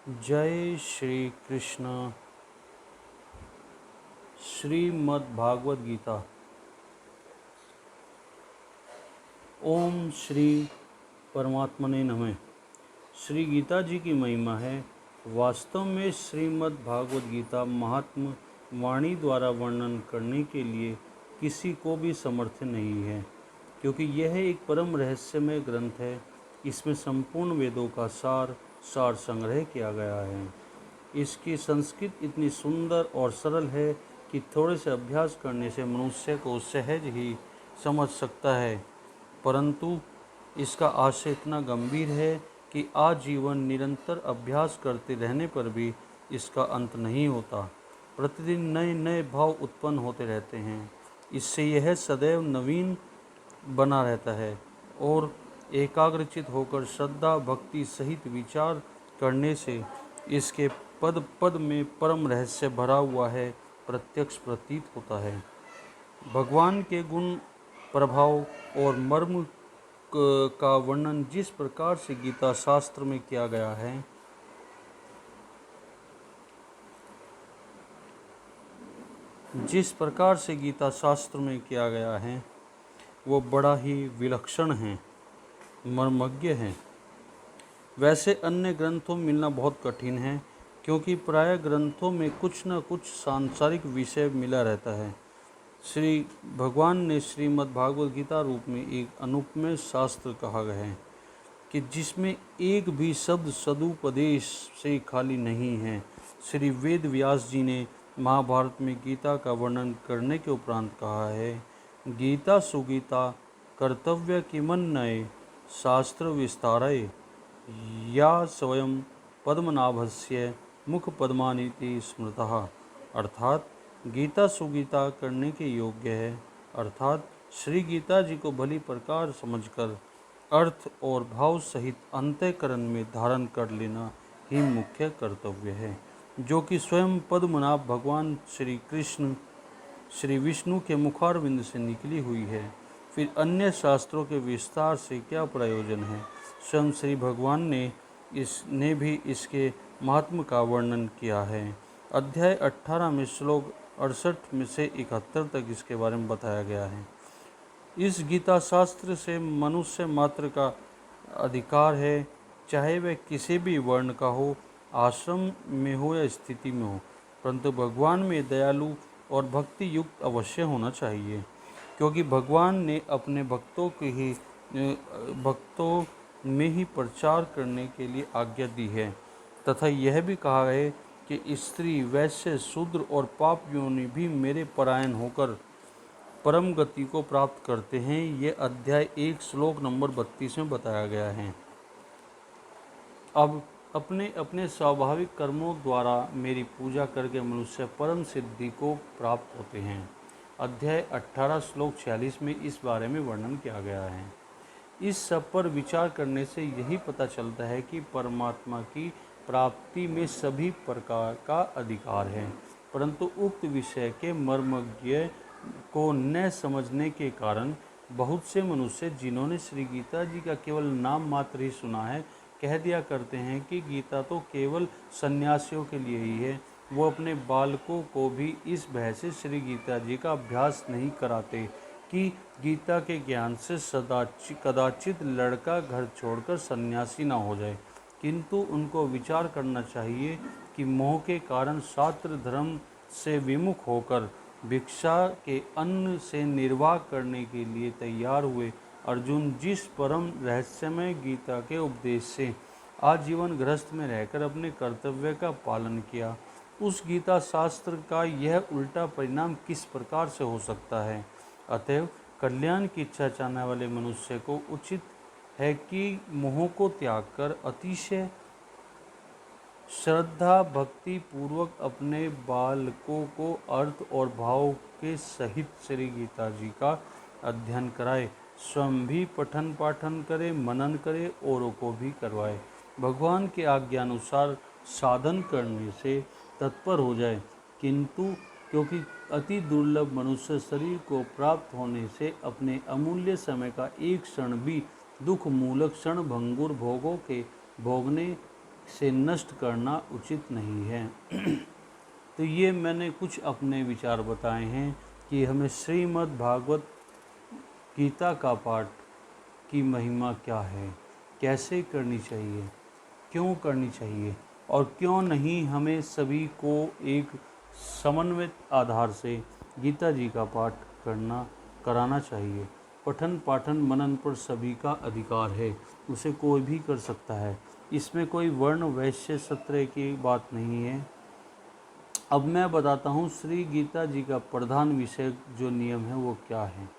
जय श्री कृष्ण। श्रीमद् भागवत गीता। ओम श्री परमात्मने नमः। श्री गीता जी की महिमा है। वास्तव में श्रीमद् भागवत गीता महात्म वाणी द्वारा वर्णन करने के लिए किसी को भी समर्थ नहीं है, क्योंकि यह एक परम रहस्यमय ग्रंथ है। इसमें संपूर्ण वेदों का सार संग्रह किया गया है। इसकी संस्कृत इतनी सुंदर और सरल है कि थोड़े से अभ्यास करने से मनुष्य को सहज ही समझ सकता है, परंतु इसका आशय इतना गंभीर है कि आजीवन निरंतर अभ्यास करते रहने पर भी इसका अंत नहीं होता। प्रतिदिन नए नए भाव उत्पन्न होते रहते हैं। इससे यह सदैव नवीन बना रहता है और एकाग्रचित होकर श्रद्धा भक्ति सहित विचार करने से इसके पद पद में परम रहस्य भरा हुआ है प्रत्यक्ष प्रतीत होता है। भगवान के गुण प्रभाव और मर्म का वर्णन जिस प्रकार से गीता शास्त्र में किया गया है, वो बड़ा ही विलक्षण है, मर्मज्ञ है। वैसे अन्य ग्रंथों में मिलना बहुत कठिन है, क्योंकि प्राय ग्रंथों में कुछ न कुछ सांसारिक विषय मिला रहता है। श्री भगवान ने श्रीमद् भागवत गीता रूप में एक अनुपमेय शास्त्र कहा गया है कि जिसमें एक भी शब्द सदुपदेश से खाली नहीं है। श्री वेद व्यास जी ने महाभारत में गीता का वर्णन करने के उपरांत कहा है, गीता सुगीता कर्तव्य किमन्नये शास्त्र विस्तारय या स्वयं पद्मनाभस्य मुख पद्मानीति स्मृतः। अर्थात गीता सुगीता करने के योग्य है, अर्थात श्री गीता जी को भली प्रकार समझकर अर्थ और भाव सहित अंतःकरण में धारण कर लेना ही मुख्य कर्तव्य है, जो कि स्वयं पद्मनाभ भगवान श्री कृष्ण श्री विष्णु के मुखारविंद से निकली हुई है। फिर अन्य शास्त्रों के विस्तार से क्या प्रयोजन है। स्वयं श्री भगवान ने भी इसके महात्म का वर्णन किया है। अध्याय 18 में श्लोक 68 में से 71 तक इसके बारे में बताया गया है। इस गीता शास्त्र से मनुष्य मात्र का अधिकार है, चाहे वह किसी भी वर्ण का हो, आश्रम में हो या स्थिति में हो, परंतु भगवान में दयालु और भक्ति युक्त अवश्य होना चाहिए, क्योंकि भगवान ने अपने भक्तों में ही प्रचार करने के लिए आज्ञा दी है, तथा यह भी कहा है कि स्त्री वैश्य शूद्र और पाप योनि भी मेरे परायण होकर परम गति को प्राप्त करते हैं। ये अध्याय 1 श्लोक नंबर 32 में बताया गया है। अब अपने अपने स्वाभाविक कर्मों द्वारा मेरी पूजा करके मनुष्य परम सिद्धि को प्राप्त होते हैं। अध्याय 18 श्लोक 46 में इस बारे में वर्णन किया गया है। इस सब पर विचार करने से यही पता चलता है कि परमात्मा की प्राप्ति में सभी प्रकार का अधिकार है, परंतु उक्त विषय के मर्मज्ञ को न समझने के कारण बहुत से मनुष्य, जिन्होंने श्री गीता जी का केवल नाम मात्र ही सुना है, कह दिया करते हैं कि गीता तो केवल सन्यासियों के लिए ही है। वो अपने बालकों को भी इस भय से श्री गीता जी का अभ्यास नहीं कराते कि गीता के ज्ञान से कदाचित लड़का घर छोड़कर सन्यासी ना हो जाए, किंतु उनको विचार करना चाहिए कि मोह के कारण शास्त्र धर्म से विमुख होकर भिक्षा के अन्न से निर्वाह करने के लिए तैयार हुए अर्जुन जिस परम रहस्यमय गीता के उपदेश से आजीवन गृहस्थ में रहकर अपने कर्तव्य का पालन किया, उस गीता शास्त्र का यह उल्टा परिणाम किस प्रकार से हो सकता है। अतएव कल्याण की इच्छा चाहने वाले मनुष्य को उचित है कि मोह को त्याग कर अतिशय श्रद्धा भक्ति पूर्वक अपने बालकों को अर्थ और भाव के सहित श्री गीता जी का अध्ययन कराए, स्वयं भी पठन पाठन करे, मनन करे, औरों को भी करवाए, भगवान के आज्ञानुसार साधन करने से तत्पर हो जाए। किंतु क्योंकि अति दुर्लभ मनुष्य शरीर को प्राप्त होने से अपने अमूल्य समय का एक क्षण भी दुख मूलक क्षण भंगुर भोगों के भोगने से नष्ट करना उचित नहीं है। तो ये मैंने कुछ अपने विचार बताए हैं कि हमें श्रीमद् भागवत गीता का पाठ की महिमा क्या है, कैसे करनी चाहिए, क्यों करनी चाहिए और क्यों नहीं हमें सभी को एक समन्वित आधार से गीता जी का पाठ कराना चाहिए। पठन पाठन मनन पर सभी का अधिकार है, उसे कोई भी कर सकता है। इसमें कोई वर्ण वैश्य क्षत्रिय की बात नहीं है। अब मैं बताता हूँ श्री गीता जी का प्रधान विषय जो नियम है वो क्या है।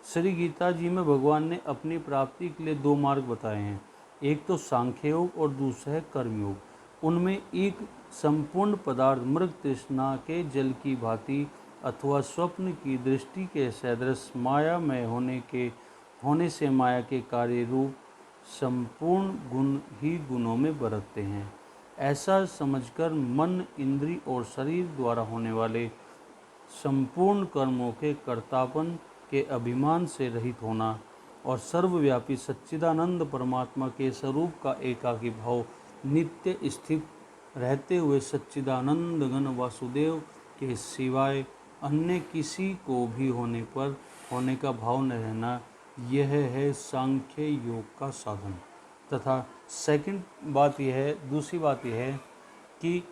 श्री गीता जी में भगवान ने अपनी प्राप्ति के लिए दो मार्ग बताए हैं, एक तो सांख्य योग और दूसरा है कर्मयोग। उनमें एक संपूर्ण पदार्थ मृग तृष्णा के जल की भांति अथवा स्वप्न की दृष्टि के सदृश मायामय होने से माया के कार्य रूप संपूर्ण गुण ही गुणों में बरतते हैं। ऐसा समझकर मन, इंद्री और शरीर द्वारा होने वाले संपूर्ण कर्मों के कर्तापन के अभिमान से रहित होना और सर्वव्यापी सच्चिदानंद परमात्मा के स्वरूप का एकाकी भाव नित्य स्थित रहते हुए सच्चिदानंद घन वासुदेव के सिवाय अन्य किसी को भी होने का भाव न रहना, यह है सांख्य योग का साधन। तथा दूसरी बात यह है कि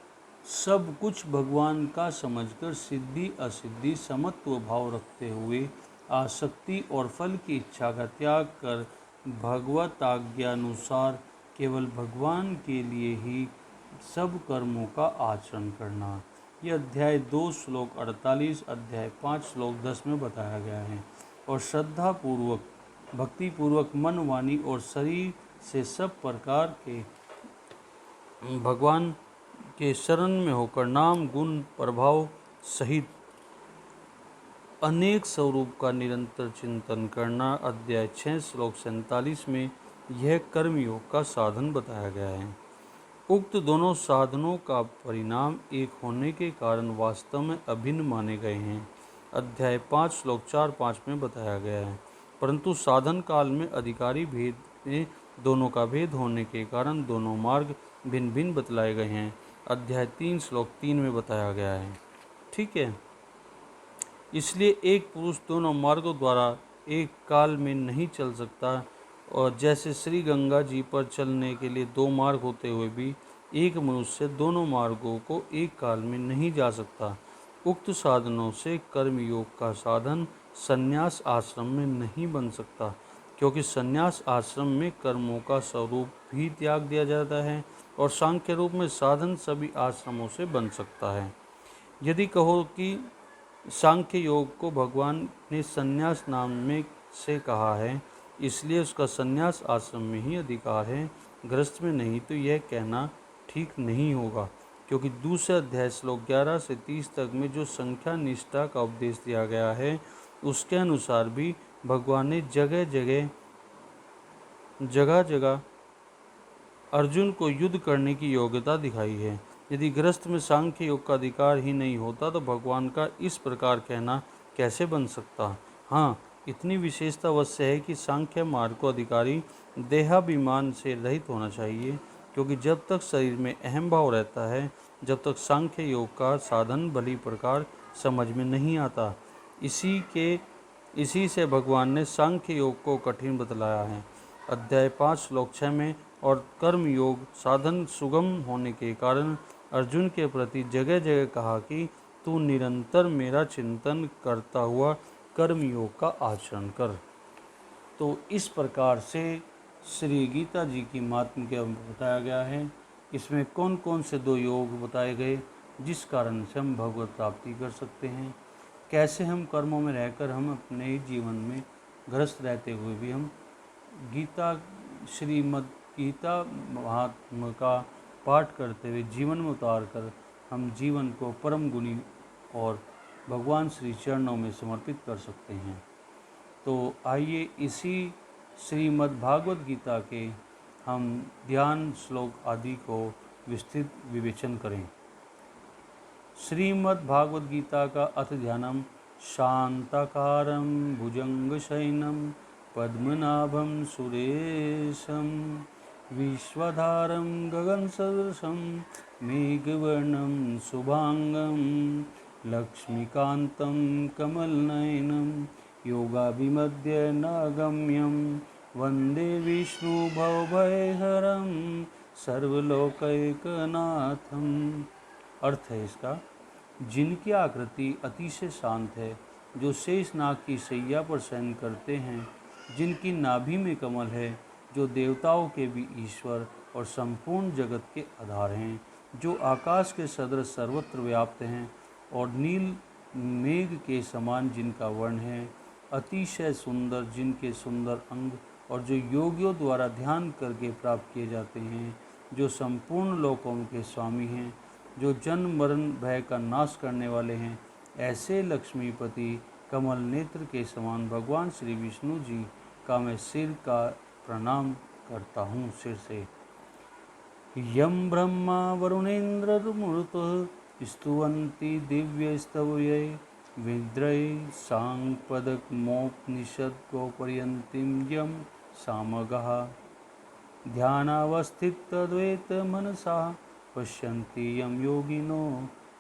सब कुछ भगवान का समझकर सिद्धि असिद्धि समत्व भाव रखते हुए आसक्ति और फल की इच्छा का त्याग कर भगवत आज्ञानुसार केवल भगवान के लिए ही सब कर्मों का आचरण करना। यह अध्याय 2 श्लोक 48, अध्याय 5 श्लोक 10 में बताया गया है। और श्रद्धा पूर्वक भक्ति पूर्वक मन, वाणी और शरीर से सब प्रकार के भगवान के शरण में होकर नाम गुण प्रभाव सहित अनेक स्वरूप का निरंतर चिंतन करना। अध्याय 6 श्लोक 47 में यह कर्मयोग का साधन बताया गया है। उक्त दोनों साधनों का परिणाम एक होने के कारण वास्तव में अभिन्न माने गए हैं। अध्याय 5 श्लोक 4-5 में बताया गया है। परंतु साधन काल में अधिकारी भेद में दोनों का भेद होने के कारण दोनों मार्ग भिन्न भिन्न बतलाए गए हैं। अध्याय 3 श्लोक 3 में बताया गया है। ठीक है, इसलिए एक पुरुष दोनों मार्गों द्वारा एक काल में नहीं चल सकता, और जैसे श्री गंगा जी पर चलने के लिए दो मार्ग होते हुए भी एक मनुष्य दोनों मार्गों को एक काल में नहीं जा सकता। उक्त साधनों से कर्मयोग का साधन संन्यास आश्रम में नहीं बन सकता, क्योंकि संन्यास आश्रम में कर्मों का स्वरूप भी त्याग दिया जाता है और सांख्य रूप में साधन सभी आश्रमों से बन सकता है। यदि कहो कि सांख्य योग को भगवान ने संन्यास नाम में से कहा है, इसलिए उसका संन्यास आश्रम में ही अधिकार है, गृहस्थ में नहीं, तो यह कहना ठीक नहीं होगा। क्योंकि दूसरे अध्याय श्लोक 11 से 30 तक में जो संख्या निष्ठा का उपदेश दिया गया है, उसके अनुसार भी भगवान ने जगह जगह अर्जुन को युद्ध करने की योग्यता दिखाई है। यदि गृहस्थ में सांख्य योग का अधिकार ही नहीं होता तो भगवान का इस प्रकार कहना कैसे बन सकता। हाँ, इतनी विशेषता अवश्य है कि सांख्य मार्ग को अधिकारी देहाभिमान से रहित होना चाहिए, क्योंकि जब तक शरीर में अहम भाव रहता है, जब तक सांख्य योग का साधन भली प्रकार समझ में नहीं आता। इसी से भगवान ने सांख्य योग को कठिन बतलाया है अध्याय 5 श्लोक 6 में। और कर्म योग साधन सुगम होने के कारण अर्जुन के प्रति जगह जगह कहा कि तू निरंतर मेरा चिंतन करता हुआ कर्म योग का आचरण कर। तो इस प्रकार से श्री गीता जी की महात्म्य के बताया गया है। इसमें कौन कौन से दो योग बताए गए जिस कारण से हम भगवत प्राप्ति कर सकते हैं, कैसे हम कर्मों में रहकर हम अपने जीवन में ग्रस्त रहते हुए भी हम श्रीमद् गीता महात्म्य का पाठ करते हुए जीवन में उतार कर हम जीवन को परम गुणी और भगवान श्री चरणों में समर्पित कर सकते हैं। तो आइए इसी श्रीमद् भागवत गीता के हम ध्यान श्लोक आदि को विस्तृत विवेचन करें। श्रीमद् भागवत गीता का अथ ध्यानम शांताकारं भुजंगशयनं पद्मनाभं सुरेशं विश्वधारं गगनसदृशं मेघवर्णं शुभांगं लक्ष्मीकान्तं कमलनयनं योगाभिमध्यनागम्यं वन्दे विष्णुभवभयहरं सर्वलोकैकनाथम्। अर्थ है इसका, जिनकी आकृति अतिशय शांत है, जो शेषनाग की शैया पर शयन करते हैं, जिनकी नाभि में कमल है, जो देवताओं के भी ईश्वर और संपूर्ण जगत के आधार हैं, जो आकाश के सदृश सर्वत्र व्याप्त हैं और नील मेघ के समान जिनका वर्ण है, अतिशय सुंदर जिनके सुंदर अंग, और जो योगियों द्वारा ध्यान करके प्राप्त किए जाते हैं, जो संपूर्ण लोकों के स्वामी हैं, जो जन्म मरण भय का नाश करने वाले हैं, ऐसे लक्ष्मीपति कमल नेत्र के समान भगवान श्री विष्णु जी का मैं सिर का प्रणाम करता हूँ, सिर से। यम ब्रह्मा वरुणेन्द्रमरुतः स्तुवन्ति दिव्यस्तवयै विद्रये सांपदकमोपनिषद्गोपर्यन्तीं यं सामगाः ध्यानावस्थितद्वैतमनसा पश्यन्ति यं योगिनो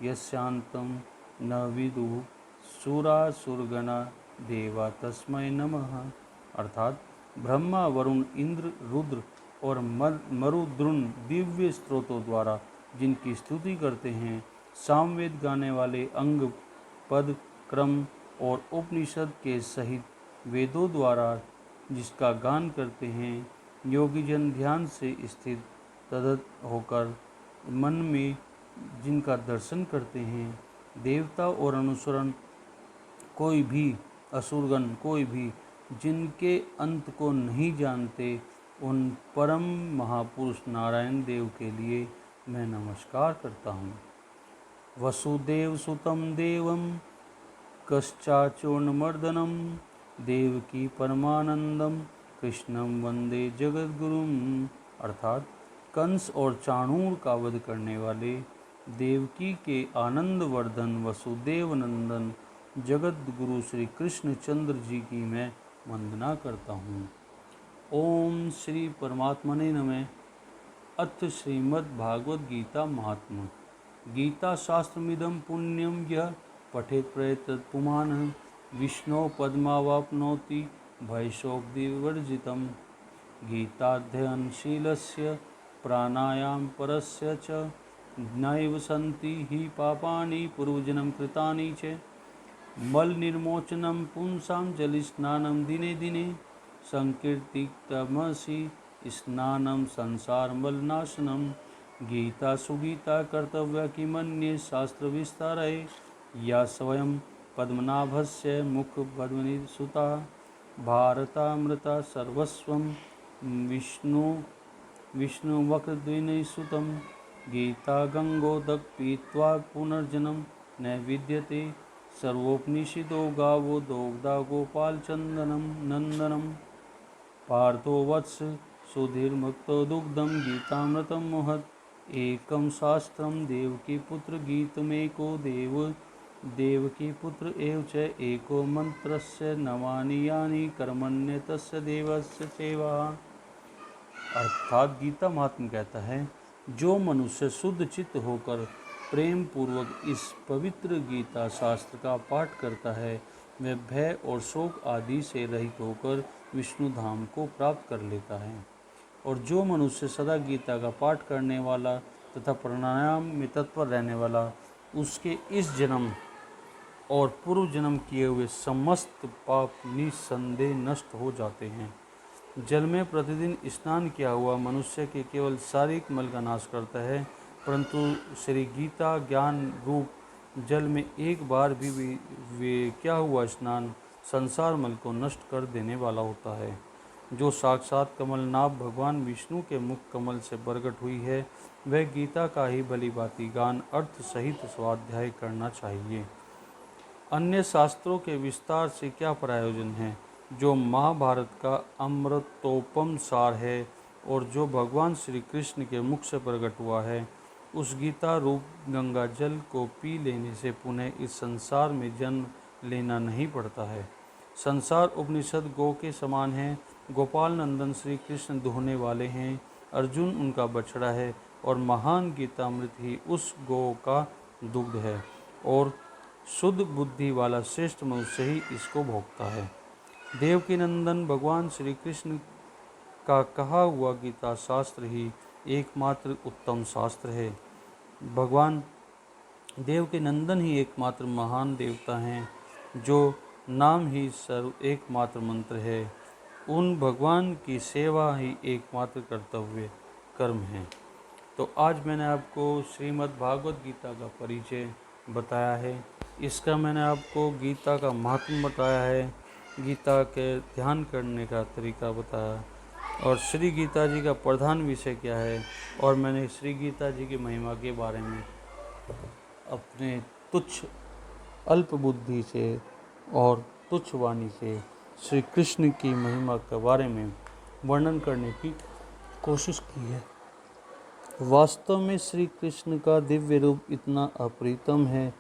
यस्यान्तं न विदुः सुरासुरगणा देवा तस्मै नमः। अर्थात ब्रह्मा, वरुण, इंद्र, रुद्र और मरुद्रुन दिव्य स्त्रोतों द्वारा जिनकी स्तुति करते हैं, सामवेद गाने वाले अंग, पद, क्रम और उपनिषद के सहित वेदों द्वारा जिसका गान करते हैं, योगीजन ध्यान से स्थित तदत होकर मन में जिनका दर्शन करते हैं, देवता और अनुसरण कोई भी, असुरगण कोई भी जिनके अंत को नहीं जानते, उन परम महापुरुष नारायण देव के लिए मैं नमस्कार करता हूँ। वसुदेव सुतं देवं कश्चाचूर्णमर्दनं देवकी परमानंदम कृष्णं वंदे जगद्गुरुम। अर्थात कंस और चाणूर का वध करने वाले देवकी के आनंद वर्धन वसुदेव नंदन जगत गुरु श्री कृष्ण चंद्र जी की मैं वंदना करता हूँ। ओम श्री परमात्मने नमः। अथ श्रीमद्भागवत गीता महात्म्य। गीता शास्त्रमिदं पुण्यं यः पठेत् प्रयतेत् पुमान् विष्णो पद्मावाप्नोति भयशोकविवर्जितम्। गीताध्ययनशीलस्य प्राणायामपरस्य च नैव सन्ति हि पापानि पूर्वजन्म कृतानि च। मलनिर्मोचनं पुंसां जलस्नानं दिने दिने संकीर्तितमसि स्नानं संसारमलनाशनं। गीता सुगीता कर्तव्या किमन्ये शास्त्रविस्तारे या स्वयं पद्मनाभस्य मुखपद्मनिसुता भारतामृता सर्वस्वं विष्णुवक्रद्विनयसुतं। गीता गंगोदक पीत्वा पुनर्जन्म न विद्यते सर्वोपनिषदो गावो दोग्धा गोपालचंदनम नंदनम। पार्थो वत्स सुधीर्मुक्तो दुग्धम गीतामृतं महत्। एकं शास्त्रं देवकी पुत्र गीतमेको देवकी पुत्र एव च एको मंत्रस्य नवानि यानि कर्मण्यतस्य देवस्य सेवा। अर्थात गीता महात्मा कहता है, जो मनुष्य शुद्ध चित्त होकर प्रेम पूर्वक इस पवित्र गीता शास्त्र का पाठ करता है, वह भय और शोक आदि से रहित होकर विष्णु धाम को प्राप्त कर लेता है। और जो मनुष्य सदा गीता का पाठ करने वाला तथा प्राणायाम में तत्पर रहने वाला, उसके इस जन्म और पूर्व जन्म किए हुए समस्त पाप निस्संदेह नष्ट हो जाते हैं। जल में प्रतिदिन स्नान किया हुआ मनुष्य के केवल शारीरिक मल का नाश करता है, परंतु श्री गीता ज्ञान रूप जल में एक बार भी किया हुआ स्नान संसार मल को नष्ट कर देने वाला होता है। जो साक्षात कमलनाभ भगवान विष्णु के मुख कमल से प्रकट हुई है, वह गीता का ही भली भांति गान अर्थ सहित स्वाध्याय करना चाहिए। अन्य शास्त्रों के विस्तार से क्या प्रयोजन है, जो महाभारत का अमृतोपम सार है और जो भगवान श्री कृष्ण के मुख से प्रकट हुआ है, उस गीता रूप गंगा जल को पी लेने से पुनः इस संसार में जन्म लेना नहीं पड़ता है। संसार उपनिषद गौ के समान है। गोपाल नंदन श्री कृष्ण दुहने वाले हैं अर्जुन उनका बछड़ा है और महान गीतामृत ही उस गौ का दुग्ध है और शुद्ध बुद्धि वाला श्रेष्ठ मनुष्य ही इसको भोगता है। देवकी नंदन भगवान श्री कृष्ण का कहा हुआ गीता शास्त्र ही एकमात्र उत्तम शास्त्र है। भगवान देव के नंदन ही एकमात्र महान देवता हैं, जो नाम ही सर्व एकमात्र मंत्र है। उन भगवान की सेवा ही एकमात्र कर्तव्य कर्म है। तो आज मैंने आपको श्रीमद् भागवत गीता का परिचय बताया है। इसका मैंने आपको गीता का महात्म्य बताया है, गीता के ध्यान करने का तरीका बताया और श्री गीता जी का प्रधान विषय क्या है, और मैंने श्री गीता जी की महिमा के बारे में अपने तुच्छ अल्प बुद्धि से और तुच्छ वाणी से श्री कृष्ण की महिमा के बारे में वर्णन करने की कोशिश की है। वास्तव में श्री कृष्ण का दिव्य रूप इतना अप्रितम है,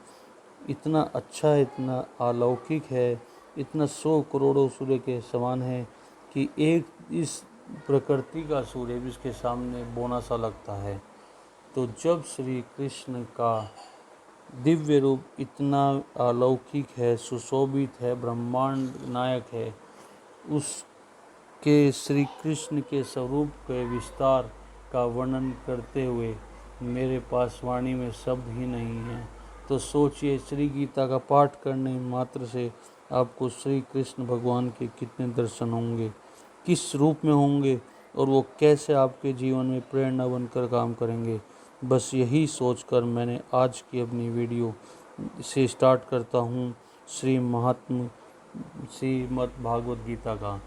इतना अच्छा है, इतना अलौकिक है, इतना 100 करोड़ों सूर्य के समान है कि एक इस प्रकृति का सूर्य भी इसके सामने बोना सा लगता है। तो जब श्री कृष्ण का दिव्य रूप इतना अलौकिक है, सुशोभित है, ब्रह्मांड नायक है, उसके श्री कृष्ण के स्वरूप के विस्तार का वर्णन करते हुए मेरे पास वाणी में शब्द ही नहीं है। तो सोचिए, श्री गीता का पाठ करने मात्र से आपको श्री कृष्ण भगवान के कितने दर्शन होंगे, किस रूप में होंगे, और वो कैसे आपके जीवन में प्रेरणा बनकर काम करेंगे। बस यही सोचकर मैंने आज की अपनी वीडियो से स्टार्ट करता हूँ श्रीमद् भागवत गीता का।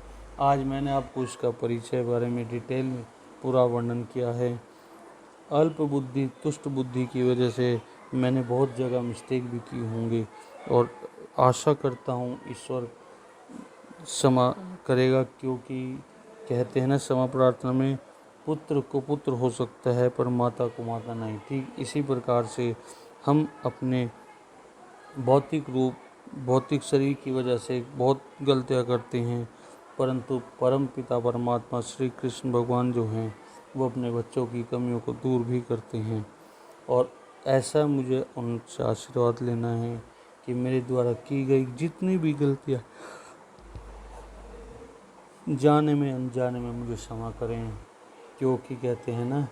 आज मैंने आपको इसका परिचय बारे में डिटेल में पूरा वर्णन किया है। अल्प बुद्धि तुष्ट बुद्धि की वजह से मैंने बहुत जगह मिस्टेक भी की होंगी, और आशा करता हूँ ईश्वर क्षमा करेगा, क्योंकि कहते हैं ना, क्षमा प्रार्थना में पुत्र को पुत्र हो सकता है पर माता को माता नहीं। ठीक इसी प्रकार से हम अपने भौतिक शरीर की वजह से बहुत गलतियाँ करते हैं, परंतु परम पिता परमात्मा श्री कृष्ण भगवान जो हैं, वो अपने बच्चों की कमियों को दूर भी करते हैं। और ऐसा मुझे उनसे आशीर्वाद लेना है कि मेरे द्वारा की गई जितनी भी गलतियाँ जाने में अनजाने में मुझे क्षमा करें, क्योंकि कहते हैं ना,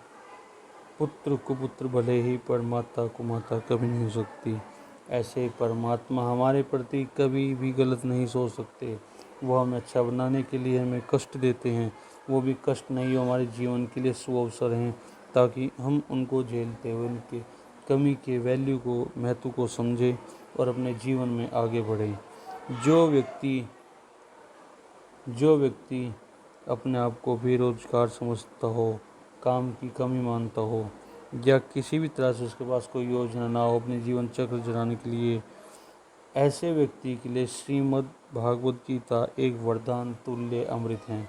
पुत्र को पुत्र भले ही पर माता को माता कभी नहीं हो सकती। ऐसे परमात्मा हमारे प्रति कभी भी गलत नहीं सोच सकते। वो हमें अच्छा बनाने के लिए हमें कष्ट देते हैं, वो भी कष्ट नहीं हो हमारे जीवन के लिए शुभ अवसर हैं, ताकि हम उनको झेलते हुए उनके कमी के वैल्यू को, महत्व को समझें और अपने जीवन में आगे बढ़ें। जो व्यक्ति अपने आप को बेरोजगार समझता हो, काम की कमी मानता हो, या किसी भी तरह से उसके पास कोई योजना ना हो अपने जीवन चक्र चलाने के लिए, ऐसे व्यक्ति के लिए श्रीमद् भागवत गीता एक वरदान तुल्य अमृत हैं।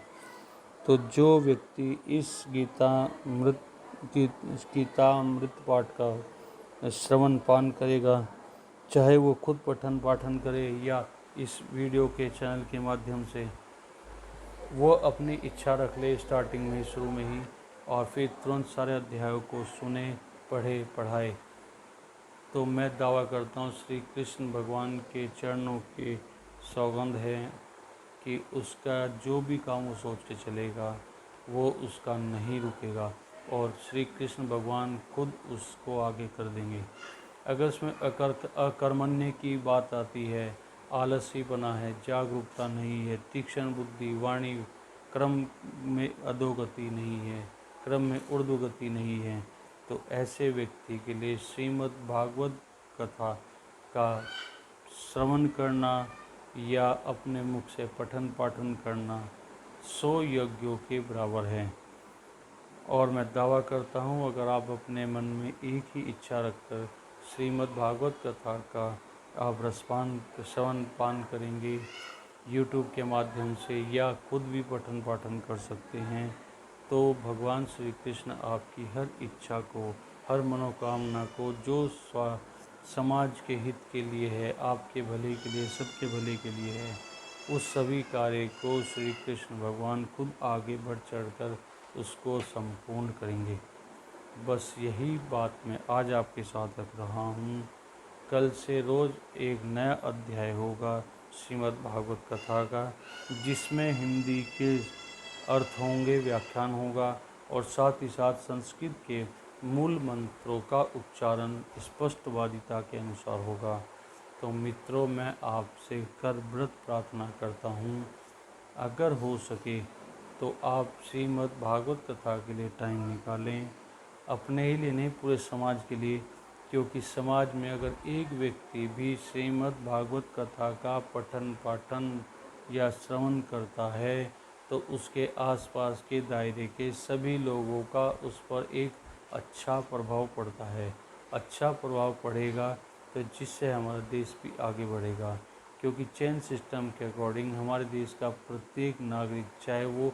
तो जो व्यक्ति इस गीता अमृत पाठ का श्रवण पान करेगा, चाहे वो खुद पठन पाठन करे या इस वीडियो के चैनल के माध्यम से, वो अपनी इच्छा रख ले स्टार्टिंग में, शुरू में ही, और फिर तुरंत सारे अध्यायों को सुने, पढ़े, पढ़ाए, तो मैं दावा करता हूँ श्री कृष्ण भगवान के चरणों की सौगंध है कि उसका जो भी काम वो सोच के चलेगा वो उसका नहीं रुकेगा, और श्री कृष्ण भगवान खुद उसको आगे कर देंगे। अगर उसमें अकर्मण्य की बात आती है, आलसीपना है, जागरूकता नहीं है, तीक्ष्ण बुद्धि, वाणी, क्रम में अधोगति नहीं है, क्रम में ऊर्ध्वगति नहीं है, तो ऐसे व्यक्ति के लिए श्रीमद् भागवत कथा का श्रवण करना या अपने मुख से पठन पाठन करना 100 यज्ञों के बराबर है। और मैं दावा करता हूँ, अगर आप अपने मन में एक ही इच्छा रखकर श्रीमद् भागवत कथा का आप रसपान श्रवण पान करेंगे यूट्यूब के माध्यम से, या खुद भी पठन पाठन कर सकते हैं, तो भगवान श्री कृष्ण आपकी हर इच्छा को, हर मनोकामना को, जो समाज के हित के लिए है, आपके भले के लिए, सबके भले के लिए है, उस सभी कार्य को श्री कृष्ण भगवान खुद आगे बढ़ चढ़कर उसको संपूर्ण करेंगे। बस यही बात मैं आज आपके साथ रख रहा हूँ। कल से रोज़ एक नया अध्याय होगा श्रीमद् भागवत कथा का, जिसमें हिंदी के अर्थ होंगे, व्याख्यान होगा और साथ ही साथ संस्कृत के मूल मंत्रों का उच्चारण स्पष्टवादिता के अनुसार होगा। तो मित्रों, मैं आपसे कर व्रत प्रार्थना करता हूँ, अगर हो सके तो आप श्रीमद् भागवत कथा के लिए टाइम निकालें, अपने ही लिए नहीं, पूरे समाज के लिए। क्योंकि समाज में अगर एक व्यक्ति भी श्रीमद् भागवत कथा का पठन पाठन या श्रवण करता है तो उसके आसपास के दायरे के सभी लोगों का उस पर एक अच्छा प्रभाव पड़ता है। अच्छा प्रभाव पड़ेगा तो जिससे हमारा देश भी आगे बढ़ेगा। क्योंकि चेन सिस्टम के अकॉर्डिंग हमारे देश का प्रत्येक नागरिक, चाहे वो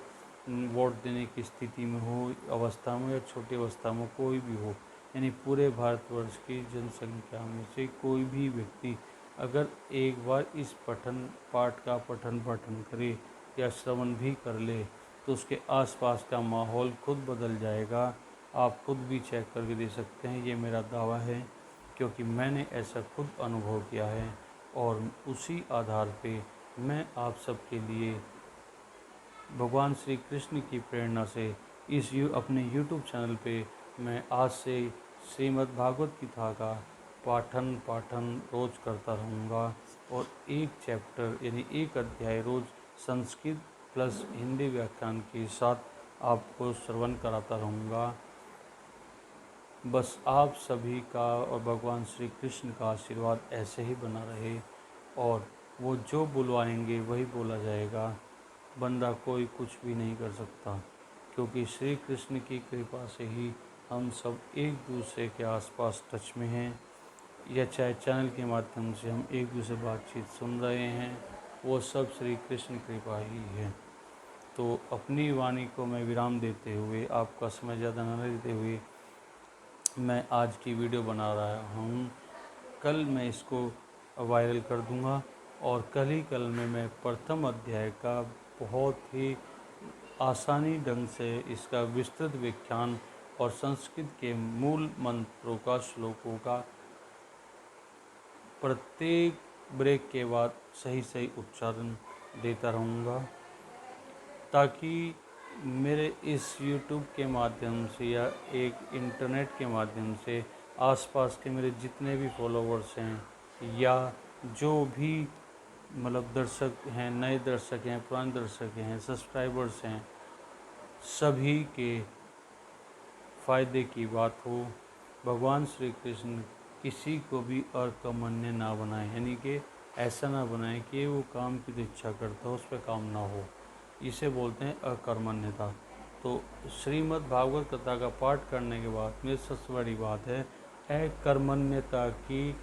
वोट देने की स्थिति में हो, अवस्था में या छोटी अवस्था में, कोई भी हो, यानी पूरे भारतवर्ष की जनसंख्या में से कोई भी व्यक्ति अगर एक बार इस पठन पाठ का पठन पाठन करे या श्रवण भी कर ले तो उसके आसपास का माहौल खुद बदल जाएगा। आप खुद भी चेक करके दे सकते हैं, ये मेरा दावा है, क्योंकि मैंने ऐसा खुद अनुभव किया है। और उसी आधार पे मैं आप सबके लिए भगवान श्री कृष्ण की प्रेरणा से अपने YouTube चैनल पे मैं आज से श्रीमद् भागवत गीता का पाठन रोज़ करता रहूँगा और एक चैप्टर यानी एक अध्याय रोज़ संस्कृत प्लस हिंदी व्याख्यान के साथ आपको श्रवण कराता रहूँगा। बस आप सभी का और भगवान श्री कृष्ण का आशीर्वाद ऐसे ही बना रहे और वो जो बुलवाएंगे वही बोला जाएगा। बंदा कोई कुछ भी नहीं कर सकता, क्योंकि श्री कृष्ण की कृपा से ही हम सब एक दूसरे के आसपास टच में हैं, या चाहे चैनल के माध्यम से हम एक दूसरे बातचीत सुन रहे हैं, वो सब श्री कृष्ण कृपा ही है। तो अपनी वाणी को मैं विराम देते हुए, आपका समय ज़्यादा न लेते हुए, मैं आज की वीडियो बना रहा हूँ। कल मैं इसको वायरल कर दूँगा और कल में मैं प्रथम अध्याय का बहुत ही आसानी ढंग से इसका विस्तृत व्याख्यान और संस्कृत के मूल मंत्रों का, श्लोकों का प्रत्येक ब्रेक के बाद सही उच्चारण देता रहूँगा, ताकि मेरे इस YouTube के माध्यम से या एक इंटरनेट के माध्यम से आसपास के मेरे जितने भी फॉलोवर्स हैं या जो भी मतलब दर्शक हैं, नए दर्शक हैं, पुराने दर्शक हैं, सब्सक्राइबर्स हैं, सभी के फ़ायदे की बात हो। भगवान श्री कृष्ण किसी को भी अकर्मण्य ना बनाए, यानी कि ऐसा ना बनाए कि वो काम की तो इच्छा करता हो उस पर काम ना हो, इसे बोलते हैं अकर्मण्यता। तो श्रीमद् भागवत कथा का पाठ करने के बाद मेरी सबसे बड़ी बात है अकर्मण्यता की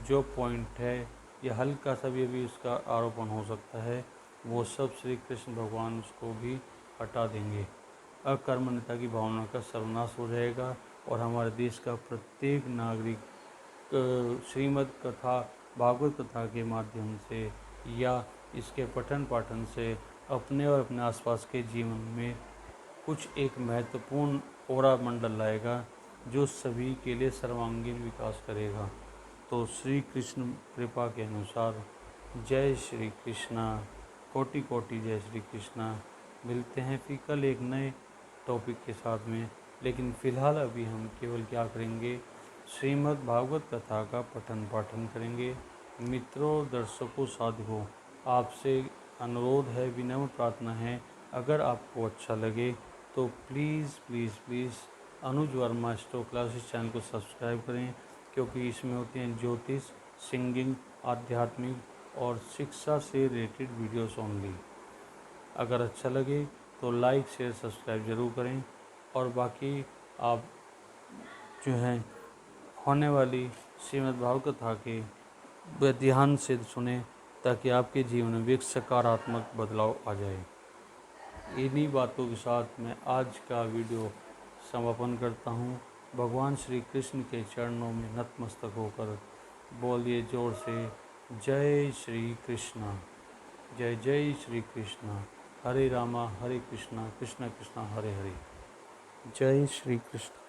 जो पॉइंट है या हल्का सा भी उसका आरोपण हो सकता है, वो सब श्री कृष्ण भगवान उसको भी हटा देंगे। अकर्मण्यता की भावना का सर्वनाश हो जाएगा और हमारे देश का प्रत्येक नागरिक श्रीमद् कथा भागवत कथा के माध्यम से या इसके पठन पाठन से अपने और अपने आसपास के जीवन में कुछ एक महत्वपूर्ण ओरा मंडल लाएगा, जो सभी के लिए सर्वांगीण विकास करेगा। तो श्री कृष्ण कृपा के अनुसार जय श्री कृष्णा, कोटि कोटि जय श्री कृष्णा। मिलते हैं फिर कल एक नए टॉपिक के साथ में, लेकिन फ़िलहाल अभी हम केवल क्या करेंगे, श्रीमद् भागवत कथा का पठन पाठन करेंगे। मित्रों, दर्शकों, साधुओं, आपसे अनुरोध है, विनम्र प्रार्थना है, अगर आपको अच्छा लगे तो please Anuj Verma astro classes channel को सब्सक्राइब करें, क्योंकि इसमें होते हैं ज्योतिष, सिंगिंग, आध्यात्मिक और शिक्षा से रिलेटेड वीडियोस ओनली। अगर अच्छा लगे तो लाइक शेयर सब्सक्राइब ज़रूर करें और बाकी आप जो हैं होने वाली श्रीमद् भागवत कथा के ध्यान से सुने, ताकि आपके जीवन में एक सकारात्मक बदलाव आ जाए। इन्हीं बातों के साथ मैं आज का वीडियो समापन करता हूँ। भगवान श्री कृष्ण के चरणों में नतमस्तक होकर बोलिए जोर से जय श्री कृष्णा, जय जय श्री कृष्णा। हरे रामा हरे कृष्णा कृष्णा कृष्णा हरे हरे। जय श्री कृष्ण।